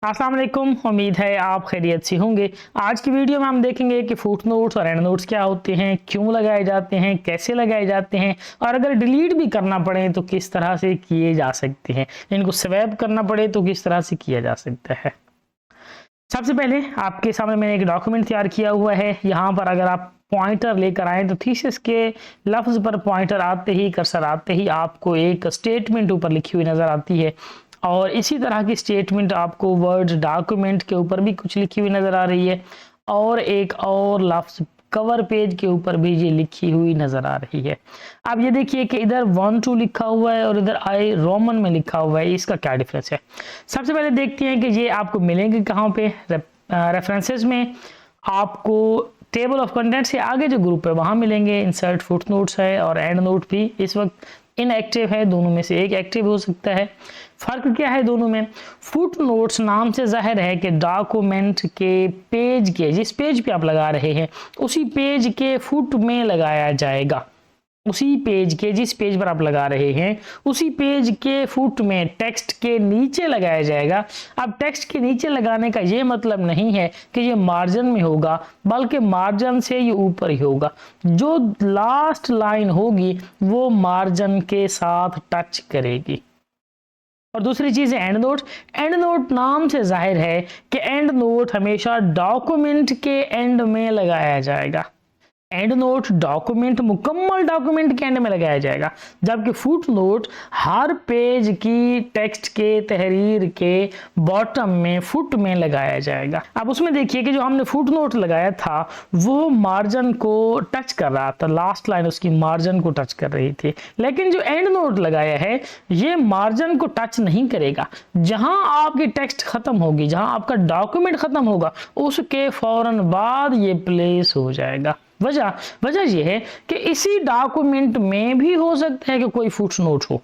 अस्सलाम वालेकुम। उम्मीद है आप खैरियत से होंगे। आज की वीडियो में हम देखेंगे कि फुट नोट्स और एंड नोट्स क्या होते हैं, क्यों लगाए जाते हैं, कैसे लगाए जाते हैं और अगर डिलीट भी करना पड़े तो किस तरह से किए जा सकते हैं, इनको स्वैप करना पड़े तो किस तरह से किया जा सकता है। सबसे पहले आपके सामने मैंने एक डॉक्यूमेंट तैयार किया हुआ है। यहाँ पर अगर आप पॉइंटर लेकर आए तो थीसिस के लफ्ज़ पर पॉइंटर आते ही, कर्सर आते ही आपको एक स्टेटमेंट ऊपर लिखी हुई नज़र आती है और इसी तरह की स्टेटमेंट आपको वर्ड डॉक्यूमेंट के ऊपर भी कुछ लिखी हुई नज़र आ रही है और एक और लफ्ज़ कवर पेज के ऊपर भी ये लिखी हुई नज़र आ रही है। अब ये देखिए कि इधर 1 2 लिखा हुआ है और इधर आई रोमन में लिखा हुआ है, इसका क्या डिफरेंस है। सबसे पहले देखते हैं कि ये आपको मिलेंगे कहाँ पे। रेफरेंसेस में आपको टेबल ऑफ कंटेंट से आगे जो ग्रुप है वहाँ मिलेंगे। इंसर्ट फुट नोट्स है और एंड नोट भी इस वक्त इनएक्टिव है, दोनों में से एक एक्टिव हो सकता है। फर्क क्या है दोनों में? फुट नोट्स नाम से जाहिर है कि डॉक्यूमेंट के पेज के जिस पेज पे आप लगा रहे हैं उसी पेज के फुट में लगाया जाएगा। उसी पेज के जिस पेज पर आप लगा रहे हैं उसी पेज के फुट में टेक्स्ट के नीचे लगाया जाएगा। अब टेक्स्ट के नीचे लगाने का ये मतलब नहीं है कि ये मार्जिन में होगा, बल्कि मार्जिन से ये ऊपर ही होगा। जो लास्ट लाइन होगी वो मार्जिन के साथ टच करेगी। और दूसरी चीज है एंड नोट। एंड नोट नाम से जाहिर है कि एंड नोट हमेशा डॉक्यूमेंट के एंड में लगाया जाएगा। एंड नोट डॉक्यूमेंट, मुकम्मल डॉक्यूमेंट के एंड में लगाया जाएगा, जबकि फुट नोट हर पेज की टेक्स्ट के तहरीर के बॉटम में फुट में लगाया जाएगा। अब उसमें देखिए कि जो हमने फुट नोट लगाया था वो मार्जिन को टच कर रहा था, लास्ट लाइन उसकी मार्जिन को टच कर रही थी, लेकिन जो एंड नोट लगाया है ये मार्जिन को टच नहीं करेगा। जहां आपकी टेक्स्ट खत्म होगी, जहां आपका डॉक्यूमेंट खत्म होगा उसके फौरन बाद ये प्लेस हो जाएगा। वजह यह है कि इसी डॉक्यूमेंट में भी हो सकता है कि कोई फुट नोट हो।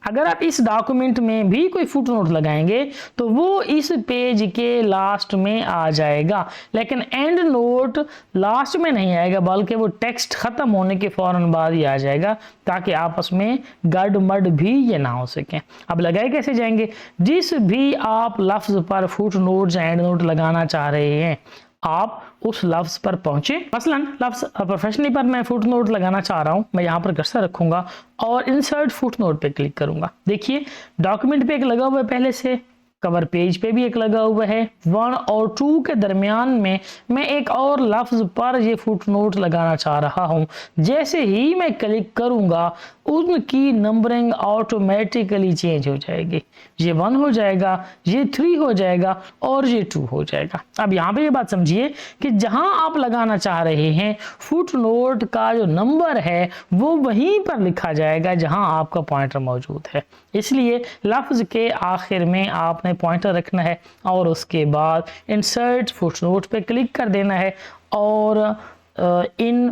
अगर आप इस डॉक्यूमेंट में भी कोई फुट नोट लगाएंगे तो वो इस पेज के लास्ट में आ जाएगा, लेकिन एंड नोट लास्ट में नहीं आएगा बल्कि वो टेक्स्ट खत्म होने के फौरन बाद ही आ जाएगा, ताकि आपस में गड़मड़ भी ये ना हो सके। अब लगाए कैसे जाएंगे? जिस भी आप लफ्ज पर फुट नोट एंड नोट लगाना चाह रहे हैं आप उस लफ्ज पर पहुंचे। मसलन लफ्ज प्रोफेशनली पर मैं फुट नोट लगाना चाह रहा हूं, मैं यहां पर कर्सर रखूंगा और इंसर्ट फुट नोट पे क्लिक करूंगा। देखिए डॉक्यूमेंट पे एक लगा हुआ है, पहले से कवर पेज पे भी एक लगा हुआ है। 1 और 2 के दरमियान में मैं एक और लफ्ज पर ये फुट नोट लगाना चाह रहा हूं। जैसे ही मैं क्लिक करूंगा उनकी नंबरिंग ऑटोमेटिकली चेंज हो जाएगी। ये 1 हो जाएगा, ये 3 हो जाएगा और ये 2 हो जाएगा। अब यहाँ पे ये बात समझिए कि जहां आप लगाना चाह रहे हैं फुट नोट का जो नंबर है वो वहीं पर लिखा जाएगा जहां आपका पॉइंटर मौजूद है। इसलिए लफ्ज के आखिर में आपने पॉइंटर रखना है और उसके बाद इंसर्ट फुट नोट पे क्लिक कर देना है और इन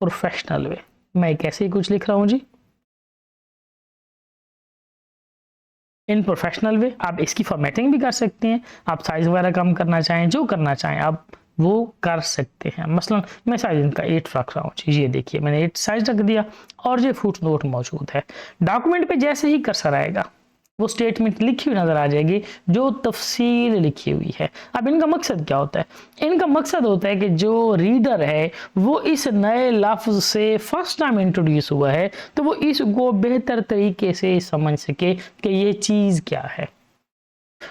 प्रोफेशनल वे, मैं कैसे कुछ लिख रहा हूं जी, इन प्रोफेशनल वे। आप इसकी फॉर्मेटिंग भी कर सकते हैं, आप साइज वगैरह कम करना चाहें, जो करना चाहें आप वो कर सकते हैं। मसलन मैं साइज इनका 8 रख रहा हूँ, ये देखिए मैंने 8 साइज रख दिया और ये फुट नोट मौजूद है। डॉक्यूमेंट पे जैसे ही कर्सर आएगा वो स्टेटमेंट लिखी हुई नजर आ जाएगी जो तफसील लिखी हुई है। अब इनका मकसद क्या होता है? इनका मकसद होता है कि जो रीडर है वो इस नए लफ्ज से फर्स्ट टाइम इंट्रोड्यूस हुआ है तो वो इसको बेहतर तरीके से समझ सके कि ये चीज क्या है।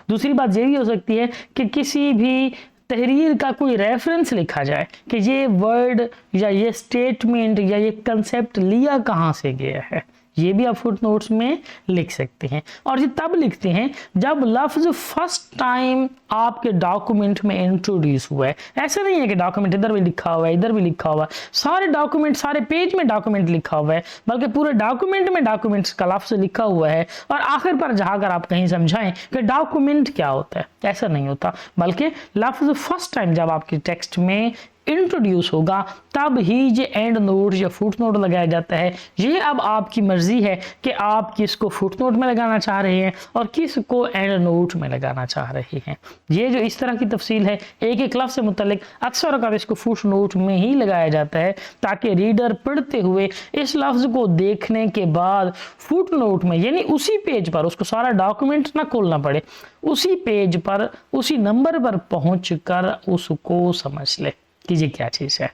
दूसरी बात ये भी हो सकती है कि किसी भी तहरीर का कोई रेफरेंस लिखा जाए कि ये वर्ड या ये स्टेटमेंट या ये कंसेप्ट लिया कहाँ से गया है, ये भी आप फुट नोट्स में लिख सकते हैं। और ये तब लिखते हैं जब लफ्ज फर्स्ट टाइम आपके डॉक्यूमेंट में इंट्रोड्यूस हुआ है। ऐसा नहीं है कि डॉक्यूमेंट इधर भी लिखा हुआ है इधर भी लिखा हुआ है, सारे डॉक्यूमेंट सारे पेज में डॉक्यूमेंट लिखा हुआ है, बल्कि पूरे डॉक्यूमेंट में डॉक्यूमेंट्स का लफ्ज लिखा हुआ है और आखिर पर जाकर आप कहीं समझाएं कि डॉक्यूमेंट क्या होता है। ऐसा नहीं होता, बल्कि लफ्ज फर्स्ट टाइम जब आपके टेक्स्ट में इंट्रोड्यूस होगा तब ही ये एंड नोट या फुट नोट लगाया जाता है। ये अब आपकी मर्जी है कि आप किसको फुट नोट में लगाना चाह रहे हैं और किसको एंड नोट में लगाना चाह रहे हैं। ये जो इस तरह की तफसील है एक एक लफ्ज़ से मुतल्लिक अक्सर औक़ात इसको फुट नोट में ही लगाया जाता है ताकि रीडर पढ़ते हुए इस लफ्ज़ को देखने के बाद फुट नोट में यानी उसी पेज पर उसको सारा डॉक्यूमेंट ना खोलना पड़े, उसी पेज पर उसी नंबर पर पहुँच कर उसको समझ ले कि ये क्या चीज़ है।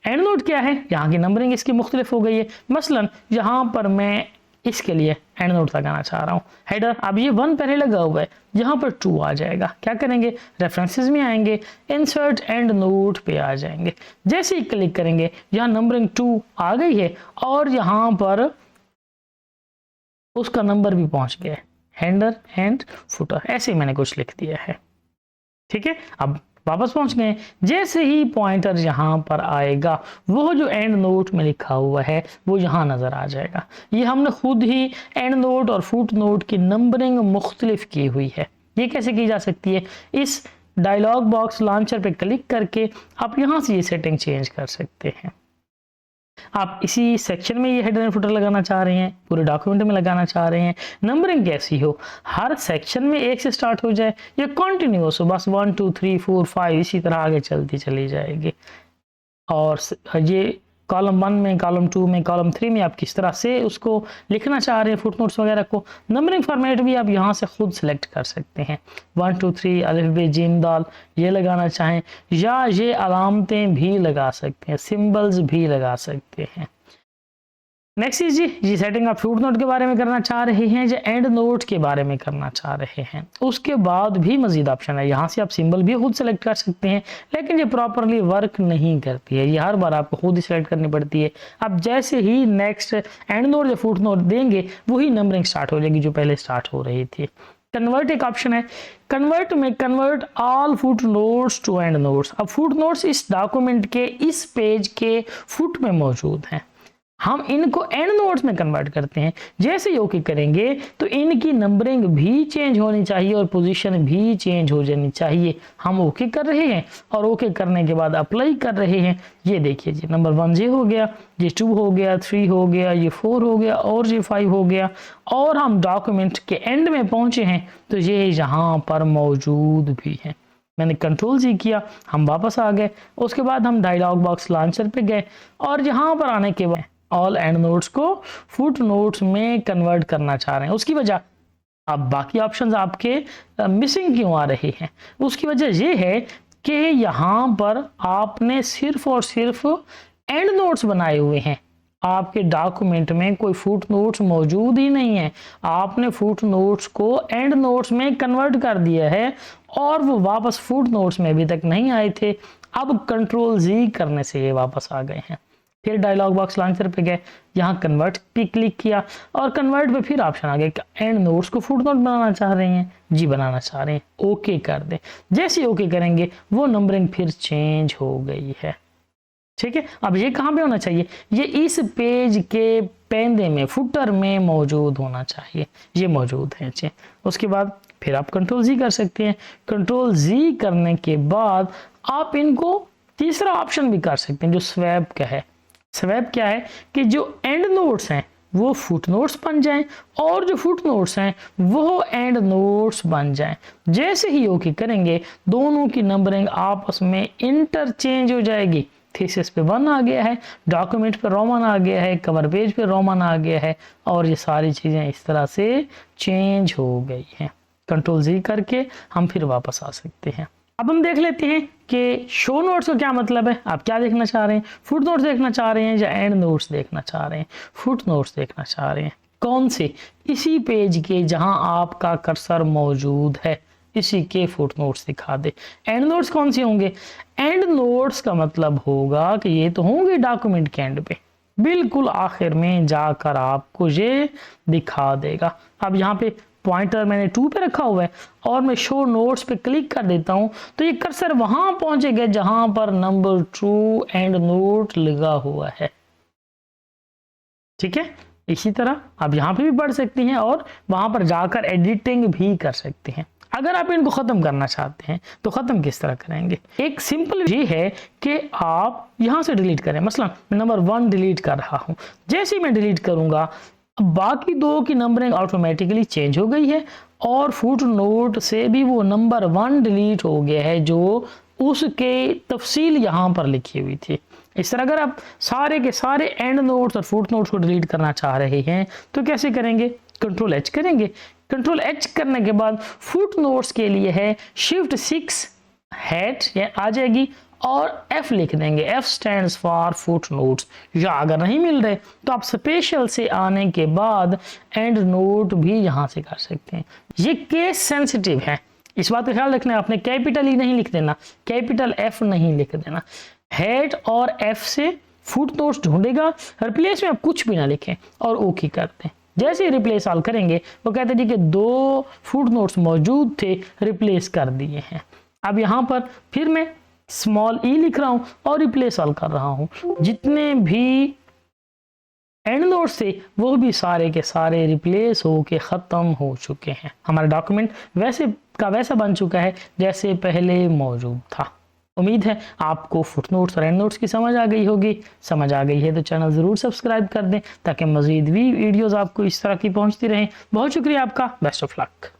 एंड नोट क्या है, यहाँ की नंबरिंग इसकी मुख्तलिफ हो गई है। मसलन यहाँ पर मैं इसके लिए एंड नोट लगाना चाह रहा हूँ हेडर, अब ये 1 पहले लगा हुआ है, यहाँ पर 2 आ जाएगा। क्या करेंगे, रेफरेंसेस में आएंगे, इंसर्ट एंड नोट पे आ जाएंगे। जैसे ही क्लिक करेंगे यहाँ नंबरिंग 2 आ गई है और यहाँ पर उसका नंबर भी पहुंच गया है, हेडर एंड फुटर, ऐसे ही मैंने कुछ लिख दिया है। ठीक है, अब वापस पहुंच गए। जैसे ही पॉइंटर यहाँ पर आएगा वो जो एंड नोट में लिखा हुआ है वो यहाँ नज़र आ जाएगा। ये हमने खुद ही एंड नोट और फुट नोट की नंबरिंग मुख्तलिफ की हुई है। ये कैसे की जा सकती है, इस डायलॉग बॉक्स लॉन्चर पे क्लिक करके आप यहाँ से ये सेटिंग चेंज कर सकते हैं। आप इसी सेक्शन में ये हेडर एंड फुटर लगाना चाह रहे हैं, पूरे डॉक्यूमेंट में लगाना चाह रहे हैं, नंबरिंग कैसी हो, हर सेक्शन में 1 से स्टार्ट हो जाए या कंटिन्यूअस हो, बस 1 2 3 4 5 इसी तरह आगे चलती चली जाएगी। और ये कॉलम 1 में, कॉलम 2 में, कॉलम 3 में आप किस तरह से उसको लिखना चाह रहे हैं फुट नोट्स वगैरह को। नंबरिंग फॉर्मेट भी आप यहाँ से खुद सेलेक्ट कर सकते हैं, 1 2 3 अलिफ बे जीम दाल ये लगाना चाहें या ये अलामतें भी लगा सकते हैं, सिंबल्स भी लगा सकते हैं। नेक्स्ट इज जी सेटिंग आप फुट नोट के बारे में करना चाह रहे हैं या एंड नोट के बारे में करना चाह रहे हैं, उसके बाद भी मजीद ऑप्शन है। यहाँ से आप सिंबल भी खुद सेलेक्ट कर सकते हैं लेकिन ये प्रॉपरली वर्क नहीं करती है, ये हर बार आपको खुद ही सेलेक्ट करनी पड़ती है। अब जैसे ही नेक्स्ट एंड नोट या फुट नोट देंगे वही नंबरिंग स्टार्ट हो जाएगी जो पहले स्टार्ट हो रही थी। कन्वर्ट एक ऑप्शन है, कन्वर्ट में convert all footnotes to endnotes. अब फुट नोट्स इस डॉक्यूमेंट के इस पेज के फुट में मौजूद हैं, हम इनको एंड नोट्स में कन्वर्ट करते हैं। जैसे ही ओके करेंगे तो इनकी नंबरिंग भी चेंज होनी चाहिए और पोजीशन भी चेंज हो जानी चाहिए। हम ओके कर रहे हैं और ओके करने के बाद अप्लाई कर रहे हैं। ये देखिए जी नंबर 1 ये हो गया, ये 2 हो गया, 3 हो गया, ये 4 हो गया और ये 5 हो गया और हम डॉक्यूमेंट के एंड में पहुंचे हैं तो ये यहाँ पर मौजूद भी हैं। मैंने कंट्रोल जी किया, हम वापस आ गए। उसके बाद हम डायलॉग बॉक्स लॉन्चर पे गए और यहाँ पर आने के बाद ऑल एंड नोट्स को फुट नोट्स में कन्वर्ट करना चाह रहे हैं। उसकी वजह, अब बाकी ऑप्शंस आपके मिसिंग क्यों आ रहे हैं, उसकी वजह ये है कि यहाँ पर आपने सिर्फ और सिर्फ एंड नोट्स बनाए हुए हैं, आपके डॉक्यूमेंट में कोई फुट नोट्स मौजूद ही नहीं है। आपने फुट नोट्स को एंड नोट्स में कन्वर्ट कर दिया है और वो वापस फुट नोट्स में अभी तक नहीं आए थे। अब कंट्रोल जी करने से ये वापस आ गए हैं। फिर डायलॉग बॉक्स लॉन्चर पे गए, यहाँ कन्वर्ट पे क्लिक किया और कन्वर्ट पे फिर ऑप्शन आ गया कि एंड नोट्स को फुट नोट बनाना चाह रहे हैं, जी बनाना चाह रहे हैं, ओके कर दें। जैसे ओके करेंगे वो नंबरिंग फिर चेंज हो गई है। ठीक है, अब ये कहाँ पे होना चाहिए, ये इस पेज के पेंदे में फुटर में मौजूद होना चाहिए, ये मौजूद है। अच्छे, उसके बाद फिर आप कंट्रोल जी कर सकते हैं। कंट्रोल जी करने के बाद आप इनको तीसरा ऑप्शन भी कर सकते हैं जो स्वैप का है। स्वैप क्या है कि जो एंड नोट्स हैं वो फुट नोट्स बन जाएं और जो फुट नोट्स हैं वो एंड नोट्स बन जाएं। जैसे ही ओके करेंगे दोनों की नंबरिंग आपस में इंटरचेंज हो जाएगी। थीसिस पे 1 आ गया है, डॉक्यूमेंट पे रोमन आ गया है, कवर पेज पे रोमन आ गया है और ये सारी चीज़ें इस तरह से चेंज हो गई हैं। कंट्रोल जी करके हम फिर वापस आ सकते हैं। अब हम देख लेते हैं कि शो नोट्स का क्या मतलब है। आप क्या देखना चाह रहे हैं, फुट नोट्स देखना चाह रहे हैं या एंड नोट्स देखना चाह रहे हैं। फुट नोट्स देखना चाह रहे हैं, कौन से, इसी पेज के जहां आपका कर्सर मौजूद है इसी के फुट नोट्स दिखा दे। एंड नोट्स कौन से होंगे, एंड नोट्स का मतलब होगा कि ये तो होंगे डॉक्यूमेंट के एंड पे, बिल्कुल आखिर में जाकर आपको ये दिखा देगा। अब यहाँ पे पॉइंटर मैंने 2 पे रखा हुआ है और मैं शो नोट्स पे क्लिक कर देता हूं तो ये कर्सर वहां पहुंचेगा जहां पर नंबर 2 एंड नोट लगा हुआ है। ठीक है, इसी तरह आप यहाँ पे भी पढ़ सकती हैं और वहां पर जाकर एडिटिंग भी कर सकते हैं। अगर आप इनको ख़त्म करना चाहते हैं तो ख़त्म किस तरह करेंगे? एक सिंपल ये है कि आप यहाँ से डिलीट करें। मसलन मैं नंबर 1 डिलीट कर रहा हूँ, जैसे ही मैं डिलीट करूँगा बाकी 2 की नंबरिंग ऑटोमेटिकली चेंज हो गई है और फुट नोट से भी वो नंबर 1 डिलीट हो गया है जो उसके तफसील यहाँ पर लिखी हुई थी। इस तरह अगर आप सारे के सारे एंड नोट्स और फुट नोट्स को डिलीट करना चाह रहे हैं तो कैसे करेंगे? कंट्रोल एच करेंगे। कंट्रोल एच करने के बाद फुट नोट्स के लिए है शिफ्ट 6 हैट आ जाएगी और F लिख देंगे। F stands for foot notes. या अगर नहीं मिल रहे तो आप स्पेशल से आने के बाद एंड नोट भी यहाँ से कर सकते हैं। ये केस सेंसिटिव है, इस बात का ख्याल रखना है। आपने कैपिटल ही नहीं लिख देना, कैपिटल F नहीं लिख देना। हेड और F से फुट नोट्स ढूंढेगा, रिप्लेस में आप कुछ भी ना लिखें और ओके करते हैं। जैसे ही रिप्लेस ऑल करेंगे वो कहते हैं कि 2 फुट नोट्स मौजूद थे, रिप्लेस कर दिए हैं। अब यहाँ पर फिर मैं स्मॉल ई लिख रहा हूं और रिप्लेस ऑल कर रहा हूं। जितने भी एंड नोट्स थे वो भी सारे के सारे रिप्लेस होके ख़त्म हो चुके हैं। हमारा डॉक्यूमेंट वैसे का वैसा बन चुका है जैसे पहले मौजूद था। उम्मीद है आपको फुटनोट्स और एंड नोट्स की समझ आ गई होगी। समझ आ गई है तो चैनल ज़रूर सब्सक्राइब कर दें ताकि मज़ीद भी वीडियोज़ आपको इस तरह की पहुंचती रहें। बहुत शुक्रिया आपका। Best of luck.